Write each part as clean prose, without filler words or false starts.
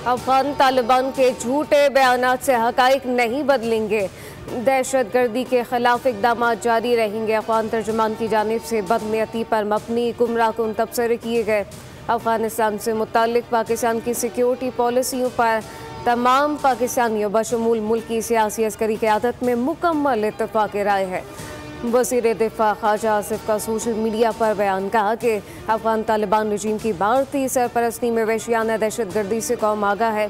अफगान तालिबान के झूठे बयानात से हकाइक नहीं बदलेंगे। दहशतगर्दी के खिलाफ इकदाम जारी रहेंगे। अफगान तर्जुमान की जानिब से बदनीयती पर मबनी गुमराहकुन तबसरे किए गए। अफगानिस्तान से मुताल्लिक पाकिस्तान की सिक्योरिटी पॉलिसियों पर तमाम पाकिस्तानियों बशमूल मुल्क की सियासी अस्करी क़यादत में मुकम्मल इत्तफाक राय है। वज़ीर दिफा ख्वाजा आसिफ का सोशल मीडिया पर बयान कहा कि अफगान तालिबान रजीम की भारतीय सरपरस्ती में वहशियाना दहशतगर्दी से कौम आगाह है।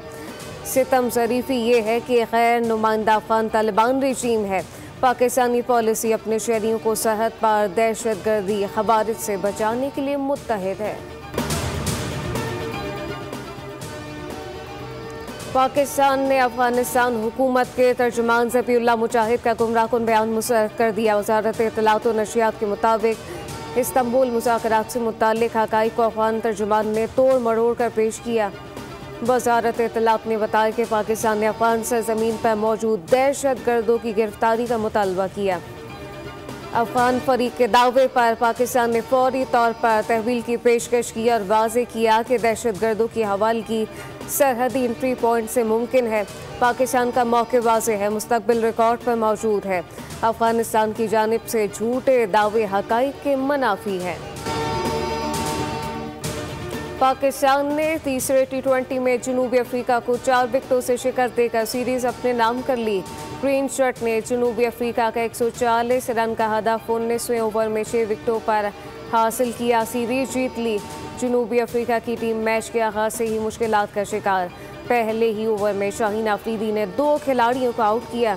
सितम ज़रीफ़ी ये है कि गैर नुमाइंदा अफगान तालिबान रजीम है। पाकिस्तानी पॉलिसी अपने शहरियों को सरहद पार दहशतगर्दी खवारिज से बचाने के लिए मुत्तहिद है। पाकिस्तान ने अफगानिस्तान हुकूमत के तर्जुमान ज़बीउल्लाह मुजाहिद का गुमराहकुन बयान मुस्तरद कर दिया। वज़ारत इत्तलात व नशरियात के मुताबिक इस्तांबुल मुज़ाकरात से मुताल्लिक़ हक़ाइक़ को अफगान तर्जुमान ने तोड़ मरोड़ कर पेश किया। वज़ारत इत्तलात ने बताया कि पाकिस्तान ने अफगान सरज़मीन पर मौजूद दहशतगर्दों की गिरफ्तारी का मुतालबा किया। अफगान फरीक के दावे पर पाकिस्तान ने फौरी तौर पर तहवील की पेशकश की और वाज़ेह किया कि दहशतगर्दों की हवालगी सरहदी एंट्री पॉइंट से मुमकिन है। पाकिस्तान का मौक़िफ़ वाज़ेह है, मुस्तक़बिल रिकॉर्ड पर मौजूद है। अफगानिस्तान की जानिब से झूठे दावे हक़ाइक़ के मुनाफी हैं। पाकिस्तान ने तीसरे T20 में जनूबी अफ्रीका को 4 विकेटों से शिकस्त देकर सीरीज़ अपने नाम कर ली। ग्रीन शर्ट ने जनूबी अफ्रीका का 140 रन का हदफ 19वें ओवर में 6 विकेटों पर हासिल किया, सीरीज जीत ली। जनूबी अफ्रीका की टीम मैच के आगाज़ से ही मुश्किलात का शिकार। पहले ही ओवर में शाहीन अफरीदी ने 2 खिलाड़ियों को आउट किया।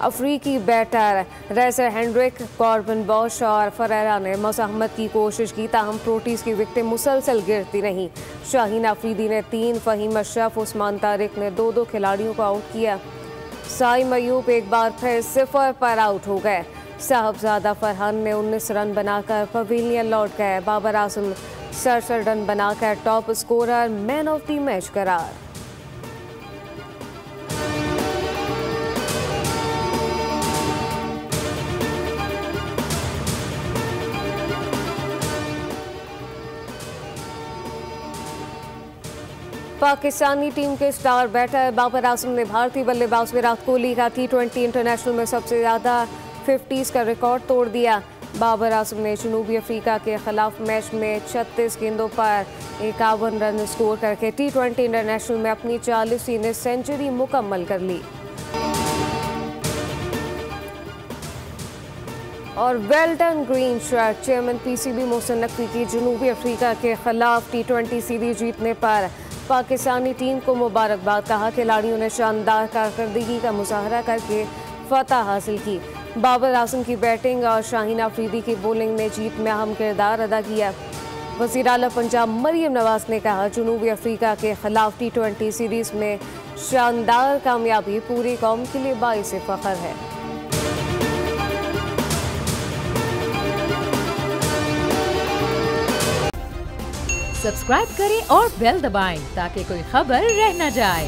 अफ्रीकी batter Reeza Hendricks, Corbin Bosch और फरेरा ने मज़ाहमत की कोशिश की, ताहम प्रोटीज की विकेटें मुसलसल गिरती रहीं। शाहीन अफरीदी ने 3, फ़हीम अशरफ, उस्मान तारिक ने 2-2 खिलाड़ियों को आउट किया। साइम अयूब एक बार फिर 0 पर आउट हो गए। साहबजादा फरहान ने 19 रन बनाकर पवेलियन लौट गए। बाबर आजम 67 रन बनाकर top scorer, man of the match करार। पाकिस्तानी टीम के स्टार बैटर बाबर आजम ने भारतीय बल्लेबाज विराट कोहली का T20 इंटरनेशनल में सबसे ज़्यादा 50s का रिकॉर्ड तोड़ दिया। बाबर आजम ने जनूबी अफ्रीका के खिलाफ मैच में 36 गेंदों पर 51 रन स्कोर करके T20 इंटरनेशनल में अपनी 40वीं सेंचुरी मुकम्मल कर ली। और वेल्टन green shirt chairman PCB Mohsin Naqvi की जनूबी अफ्रीका के खिलाफ T20 सीरीज जीतने पर पाकिस्तानी टीम को मुबारकबाद। कहा खिलाड़ियों ने शानदार कारकर्दगी का मुजाहरा करके फतह हासिल की। बाबर आजम की बैटिंग और शाहीन अफरीदी की बॉलिंग ने जीत में अहम किरदार अदा किया। वज़ीर आला पंजाब मरियम नवाज ने कहा जनूबी अफ्रीका के खिलाफ T20 सीरीज में शानदार कामयाबी पूरी कौम के लिए बाइस फ़ख्र है। सब्सक्राइब करें और बेल दबाएं ताकि कोई खबर रह न जाए।